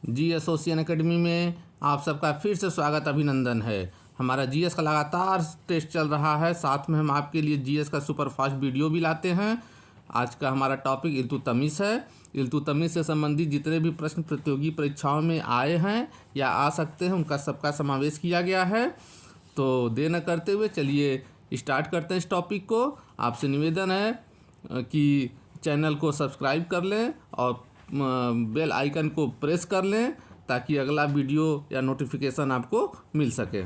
जी association academy में आप सबका फिर से स्वागत अभिनंदन है। हमारा जीएस का लगातार टेस्ट चल रहा है, साथ में हम आपके लिए जीएस का सुपर फास्ट वीडियो भी लाते हैं। आज का हमारा टॉपिक इल्तुतमिश है। इल्तुतमिश से संबंधित जितने भी प्रश्न प्रतियोगी परीक्षाओं में आए हैं या आ सकते हैं, उनका सबका समावेश किया गया है। तो देर न करते हुए चलिए स्टार्ट करते हैं इस टॉपिक को। आपसे निवेदन है कि चैनल को सब्सक्राइब कर लें और बेल आइकन को प्रेस कर लें ताकि अगला वीडियो या नोटिफिकेशन आपको मिल सके।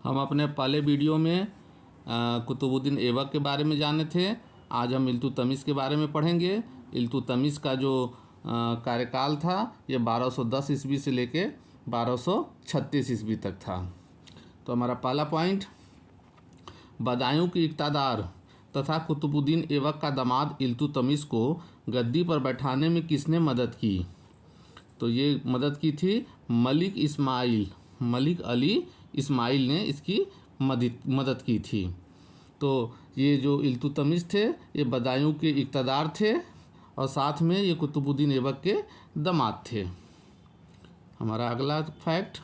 हम अपने पहले वीडियो में कुतुबुद्दीन ऐबक के बारे में जाने थे। आज हम इल्तुतमिश के बारे में पढ़ेंगे। इल्तुतमिश का जो कार्यकाल था ये 1210 ईस्वी से लेके 1236 ईस्वी तक था। तो हमारा पहला पॉइंट, बदायूं की इक़्तिदार तथा कुतुबुद्दीन ऐबक का दामाद इल्तुतमिश को गद्दी पर बैठाने में किसने मदद की? तो ये मदद की थी मलिक अली इस्माइल ने इसकी मदद की थी। तो ये जो इल्तुतमिश थे ये बदायूं के इक़्तिदार थे और साथ में ये कुतुबुद्दीन ऐबक के दामाद थे। हमारा अगला फैक्ट,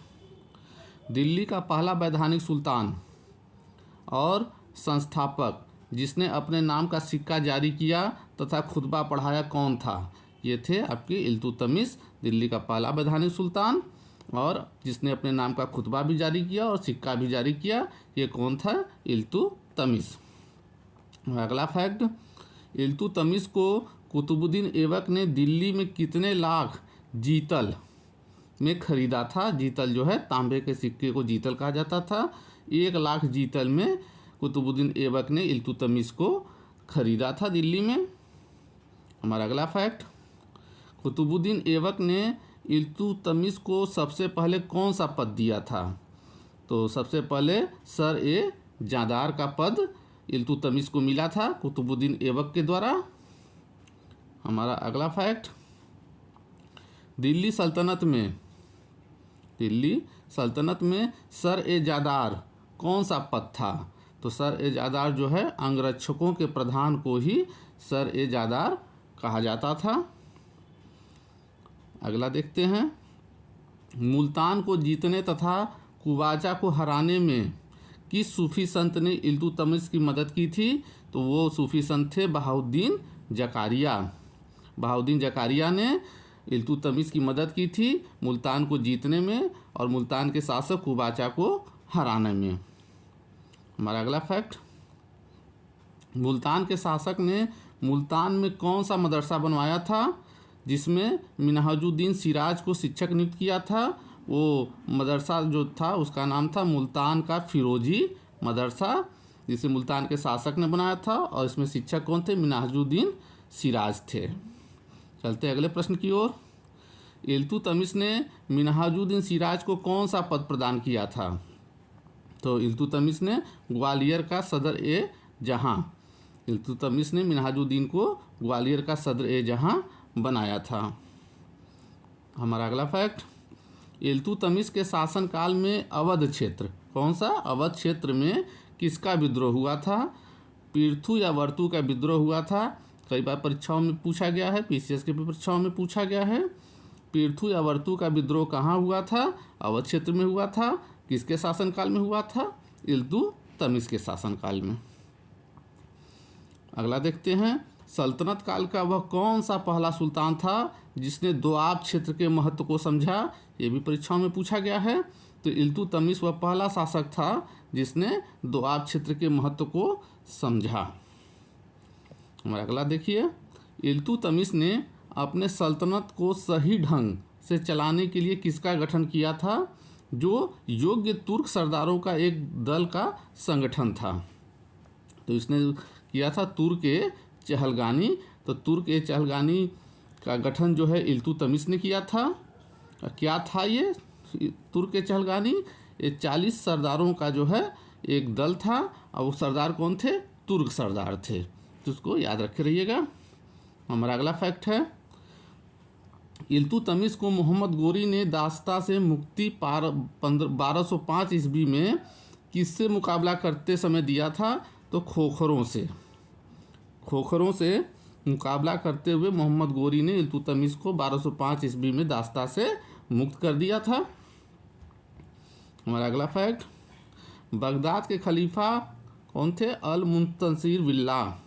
दिल्ली का पहला वैधानिक सुल्तान और संस्थापक जिसने अपने नाम का सिक्का जारी किया तथा खुतबा पढ़ाया कौन था? ये थे आपके इल्तुतमिश, दिल्ली का पहला वैधानिक सुल्तान और जिसने अपने नाम का खुतबा भी जारी किया और सिक्का भी जारी किया। ये कौन था? इल्तुतमिश। अगला फैक्ट, इल्तुतमिश को कुतुबुद्दीन ऐबक ने दिल्ली में कितने लाख जीतल में ख़रीदा था? जीतल जो है तांबे के सिक्के को जीतल कहा जाता था। 1 लाख जीतल में कुतुबुद्दीन ऐबक ने इल्तुतमिश को ख़रीदा था दिल्ली में। हमारा अगला फैक्ट, कुतुबुद्दीन ऐबक ने इल्तुतमिश को सबसे पहले कौन सा पद दिया था? तो सबसे पहले सर ए जादार का पद इल्तुतमिश को मिला था कुतुबुद्दीन ऐबक के द्वारा। हमारा अगला फैक्ट, दिल्ली सल्तनत में सर ए जादार कौन सा पद था? तो सर ए जादार जो है अंगरक्षकों के प्रधान को ही सर ए जादार कहा जाता था। अगला देखते हैं, मुल्तान को जीतने तथा कुबाचा को हराने में किस सूफी संत ने इल्तुतमिश की मदद की थी? तो वो सूफी संत थे बहाउद्दीन ज़कारिया ने इल्तुतमिश की मदद की थी मुल्तान को जीतने में और मुल्तान के शासक कुबाचा को हराने में। हमारा अगला फैक्ट, मुल्तान के शासक ने मुल्तान में कौन सा मदरसा बनवाया था जिसमें मिनहाजुद्दीन सिराज को शिक्षक नियुक्त किया था? वो मदरसा जो था उसका नाम था मुल्तान का फिरोजी मदरसा, जिसे मुल्तान के शासक ने बनाया था और इसमें शिक्षक कौन थे? मिनहाजुद्दीन सिराज थे। चलते अगले प्रश्न की ओर। इल्तुतमिश ने मिनहाजुद्दीन सिराज को कौन सा पद प्रदान किया था? तो इल्तुतमिश ने ग्वालियर का सदर ए जहां मिनहाजुद्दीन को ग्वालियर का सदर ए जहां बनाया था। हमारा अगला फैक्ट, इल्तुतमिश के शासनकाल में अवध क्षेत्र, कौन सा? अवध क्षेत्र में किसका विद्रोह हुआ था? पीर्थू या वर्तु का विद्रोह हुआ था। कई बार परीक्षाओं में पूछा गया है, पीसीएस के परीक्षाओं में पूछा गया है। पीर्थू या वर्तु का विद्रोह कहाँ हुआ था? अवध क्षेत्र में हुआ था। किसके शासनकाल में हुआ था? इल्तुतमिश के शासनकाल में। अगला देखते हैं, सल्तनत काल का वह कौन सा पहला सुल्तान था जिसने दोआब क्षेत्र के महत्व को समझा? ये भी परीक्षाओं में पूछा गया है। तो इल्तुतमिश वह पहला शासक था जिसने दोआब क्षेत्र के महत्व को समझा। हमारा अगला देखिए, इल्तुतमिश ने अपने सल्तनत को सही ढंग से चलाने के लिए किसका गठन किया था? जो योग्य तुर्क सरदारों का एक दल का संगठन था। तो इसने किया था तुर्क ए चहलगानी। तो तुर्क ए चहलगानी का गठन जो है इल्तुतमिश ने किया था। क्या था ये तुर्क ए चहलगानी? ये 40 सरदारों का जो है एक दल था और वो सरदार कौन थे? तुर्क सरदार थे। तो उसको याद रखे रहिएगा। हमारा अगला फैक्ट है, इल्तुतमिश को मोहम्मद गोरी ने दास्ता से मुक्ति 1205 ईस्वी में किससे मुकाबला करते समय दिया था? तो खोखरों से मुकाबला करते हुए मोहम्मद गोरी ने इल्तुतमिश को 1205 ईस्वी में दास्ता से मुक्त कर दिया था। हमारा अगला फैक्ट, बगदाद के खलीफा कौन थे? अल मुंतसिर बिल्लाह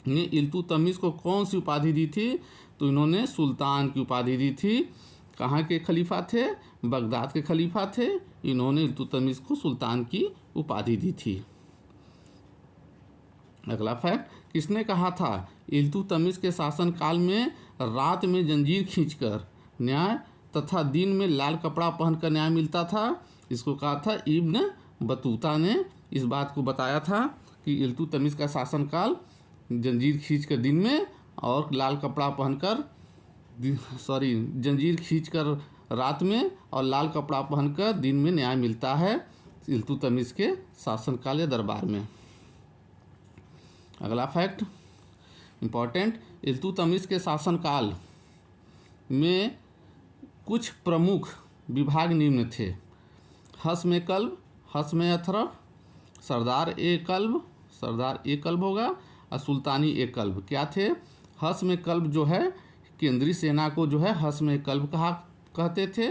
ने इल्तुतमिश को कौन सी उपाधि दी थी? तो इन्होंने सुल्तान की उपाधि दी थी। कहाँ के खलीफा थे? बगदाद के खलीफा थे। इन्होंने इल्तुतमिश को सुल्तान की उपाधि दी थी। अगला फैक्ट, किसने कहा था इल्तुतमिश के शासनकाल में रात में जंजीर खींचकर न्याय तथा दिन में लाल कपड़ा पहनकर न्याय मिलता था? इसको कहा था इब्न बतूता ने इस बात को बताया था कि इल्तुतमिश का शासनकाल जंजीर खींचकर दिन में और लाल कपड़ा पहनकर जंजीर खींचकर रात में और लाल कपड़ा पहनकर दिन में न्याय मिलता है इल्तुतमिश के शासनकाल या दरबार में। अगला फैक्ट इम्पॉर्टेंट, इल्तुतमिश के शासनकाल में कुछ प्रमुख विभाग निम्न थे। हस्म कल्ब, हस्म अथरफ, सरदार ए कल्ब होगा और सुल्तानी ए कल्ब। क्या थे? हस्म कल्ब जो है केंद्रीय सेना को जो है हस्म कल्ब कहते थे।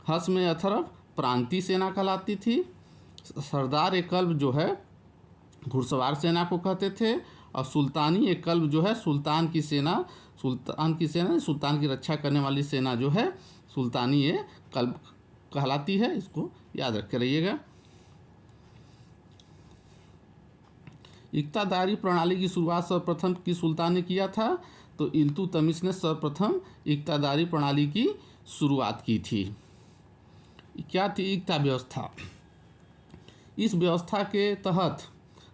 हस्म अथरफ प्रांतीय सेना कहलाती थी। सरदार ए कल्ब जो है घुड़सवार सेना को कहते थे। और सुल्तानी ए कल्ब जो है सुल्तान की रक्षा करने वाली सेना जो है सुल्तानी ए कल्ब कहलाती है। इसको याद रख के रहिएगा। इक्तादारी प्रणाली की शुरुआत सर्वप्रथम किस सुल्तान ने किया था? तो इल्तुतमिश ने सर्वप्रथम इक्तादारी प्रणाली की शुरुआत की थी। क्या थी इक्ता व्यवस्था? इस व्यवस्था के तहत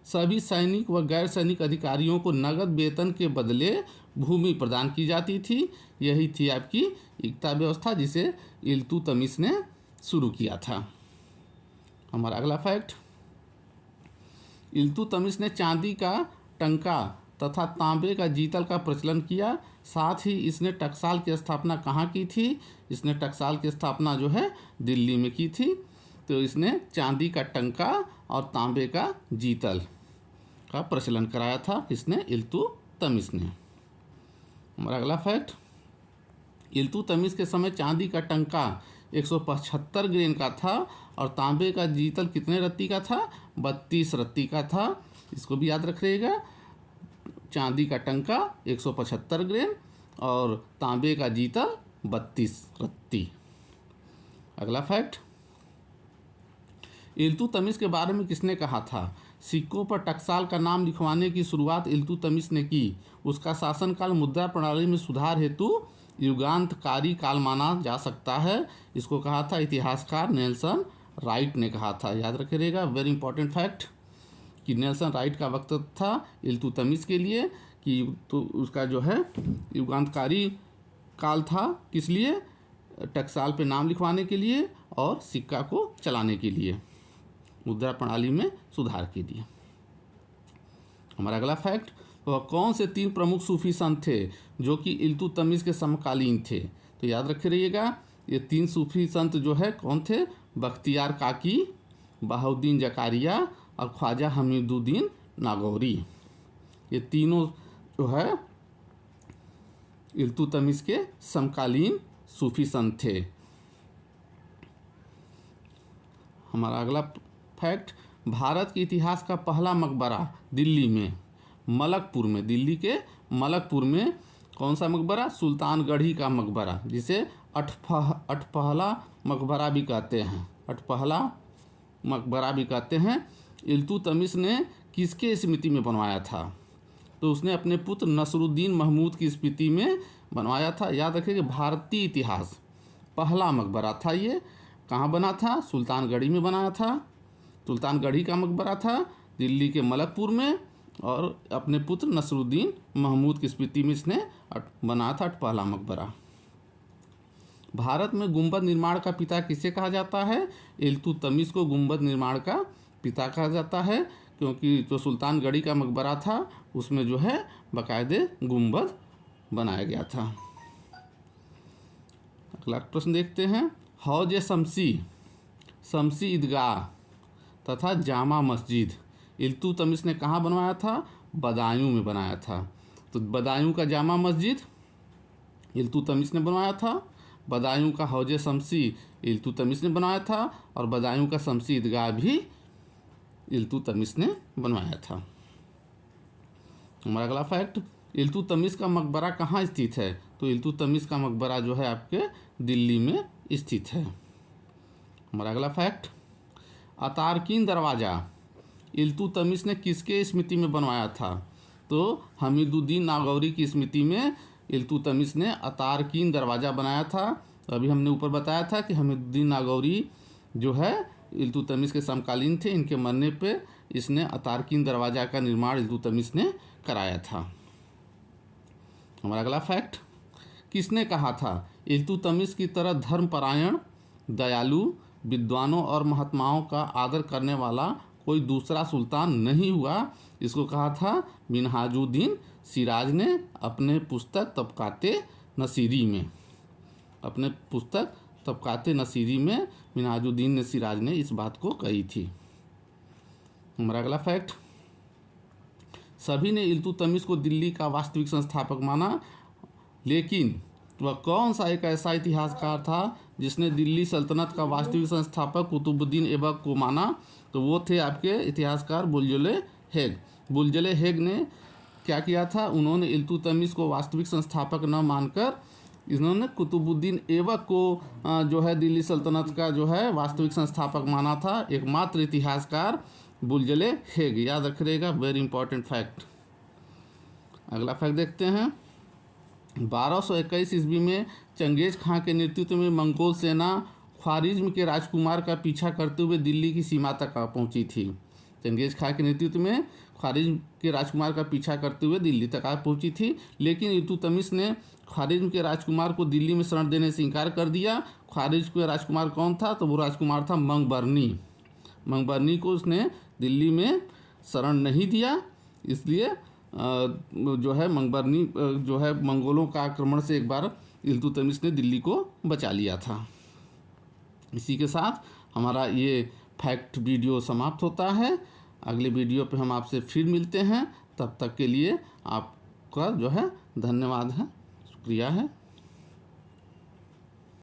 सभी सैनिक व गैर सैनिक अधिकारियों को नगद वेतन के बदले भूमि प्रदान की जाती थी। यही थी आपकी इक्ता व्यवस्था जिसे इल्तुतमिश ने शुरू किया था। हमारा अगला फैक्ट, इल्तुतमिश ने चांदी का टंका तथा तांबे का जीतल का प्रचलन किया। साथ ही इसने टकसाल की स्थापना कहाँ की थी? इसने टकसाल की स्थापना जो है दिल्ली में की थी। तो इसने चांदी का टंका और तांबे का जीतल का प्रचलन कराया था। किसने? इल्तुतमिश ने। हमारा अगला फैक्ट, इल्तुतमिश के समय चांदी का टंका 175 ग्रेन का था और तांबे का जीतल कितने रत्ती का था? 32 रत्ती का था। इसको भी याद रखिएगा। चांदी का टंका 175 ग्रेन और तांबे का जीतल 32 रत्ती। अगला फैक्ट, इल्तुतमिश के बारे में किसने कहा था? सिक्कों पर टकसाल का नाम लिखवाने की शुरुआत इल्तुतमिश ने की। उसका शासनकाल मुद्रा प्रणाली में सुधार हेतु युगांतकारी काल माना जा सकता है। इसको कहा था इतिहासकार नेल्सन राइट ने कहा था। याद रखिएगा, वेरी इंपॉर्टेंट फैक्ट कि नेल्सन राइट का वक्तव्य था इल्तुतमिश के लिए कि तो उसका जो है युगांतकारी काल था। किस लिए? टकसाल पे नाम लिखवाने के लिए और सिक्का को चलाने के लिए, मुद्रा प्रणाली में सुधार के लिए। हमारा अगला फैक्ट, वह कौन से 3 प्रमुख सूफी संत थे जो कि इल्तुतमिश के समकालीन थे? तो याद रखे रहिएगा, ये 3 सूफी संत जो है कौन थे? बख्तियार काकी, बहाउद्दीन जकारिया और ख्वाजा हमीदुद्दीन नागौरी। ये तीनों जो है इल्तुतमिश के समकालीन सूफी संत थे। हमारा अगला फैक्ट, भारत के इतिहास का पहला मकबरा दिल्ली में मलकपुर में, दिल्ली के मलकपुर में कौन सा मकबरा? सुल्तानगढ़ी का मकबरा, जिसे अठपहला मकबरा भी कहते हैं। अठपहला मकबरा भी कहते हैं। इल्तुतमिश ने किसके स्मृति में बनवाया था? तो उसने अपने पुत्र नसरुद्दीन महमूद की स्मृति में बनवाया था। याद रखिए कि भारतीय इतिहास पहला मकबरा था। ये कहाँ बना था? सुल्तानगढ़ी में बनाया था। सुल्तानगढ़ी का मकबरा था दिल्ली के मलकपुर में और अपने पुत्र नसरुद्दीन महमूद की स्मृति में इसने बनाया था पहला मकबरा। भारत में गुंबद निर्माण का पिता किसे कहा जाता है? इल्तुतमिश को गुंबद निर्माण का पिता कहा जाता है, क्योंकि जो सुल्तानगढ़ी का मकबरा था उसमें जो है बाकायदे गुंबद बनाया गया था। अगला प्रश्न देखते हैं, हौज शमसी ईदगाह तथा जामा मस्जिद इल्तुतमिश ने कहाँ बनवाया था? बदायूं में बनाया था। तो बदायूं का जामा मस्जिद इल्तुतमिश ने बनवाया था, बदायूं का हौज शमसी इल्तुतमिश ने बनवाया था, और बदायूं का शमसी ईदगाह भी इल्तुतमिश ने बनवाया था। हमारा अगला फैक्ट, इल्तुतमिश का मकबरा कहाँ स्थित है? तो इल्तुतमिश का मकबरा जो है आपके दिल्ली में स्थित है। हमारा अगला फैक्ट, अतारकीन दरवाज़ा इल्तुतमिश ने किसके स्मृति में बनवाया था? तो हमीदुद्दीन नागौरी की स्मृति में इल्तुतमिश ने अतारकीन दरवाज़ा बनाया था। अभी हमने ऊपर बताया था कि हमीदुद्दीन नागौरी जो है इल्तुतमिश के समकालीन थे, इनके मरने पे इसने अतारकीन दरवाज़ा का निर्माण इल्तुतमिश ने कराया था। हमारा अगला फैक्ट, किसने कहा था इल्तुतमिश की तरह धर्मपरायण, दयालु, विद्वानों और महात्माओं का आदर करने वाला कोई दूसरा सुल्तान नहीं हुआ? इसको कहा था मिन्हाजुद्दीन सिराज ने अपने पुस्तक तबकाते नसीरी में। अपने पुस्तक तबकाते नसीरी में मिन्हाजुद्दीन सिराज ने इस बात को कही थी। हमारा अगला फैक्ट, सभी ने इल्तुतमिश को दिल्ली का वास्तविक संस्थापक माना, लेकिन वह कौन सा एक ऐसा इतिहासकार था जिसने दिल्ली सल्तनत का वास्तविक संस्थापक कुतुबुद्दीन ऐबक को माना? तो वो थे आपके इतिहासकार बुलजुले हेग। बुलजुले हेग ने क्या किया था? उन्होंने इल्तुतमिश को वास्तविक संस्थापक न मानकर इन्होंने कुतुबुद्दीन ऐबक को जो है दिल्ली सल्तनत का जो है वास्तविक संस्थापक माना था। एकमात्र इतिहासकार बुलजुले हेग, याद रखिएगा, वेरी इंपॉर्टेंट फैक्ट। अगला फैक्ट देखते हैं, 1221 ईस्वी में चंगेज खां के नेतृत्व में मंगोल सेना ख्वारिज्म के राजकुमार का पीछा करते हुए दिल्ली की सीमा तक पहुंची थी। चंगेज खां के नेतृत्व में ख्वारिज्म के राजकुमार का पीछा करते हुए दिल्ली तक पहुंची थी, लेकिन इल्तुतमिश ने ख्वारिज्म के राजकुमार को दिल्ली में शरण देने से इनकार कर दिया। ख्वारिज्म के राजकुमार कौन था? तो वो राजकुमार था मंगबरनी। मंगबरनी को उसने दिल्ली में शरण नहीं दिया, इसलिए जो है मंगबरनी जो है मंगोलों का आक्रमण से एक बार इल्तुतमिश ने दिल्ली को बचा लिया था। इसी के साथ हमारा ये फैक्ट वीडियो समाप्त होता है। अगले वीडियो पे हम आपसे फिर मिलते हैं। तब तक के लिए आपका जो है धन्यवाद है, शुक्रिया है।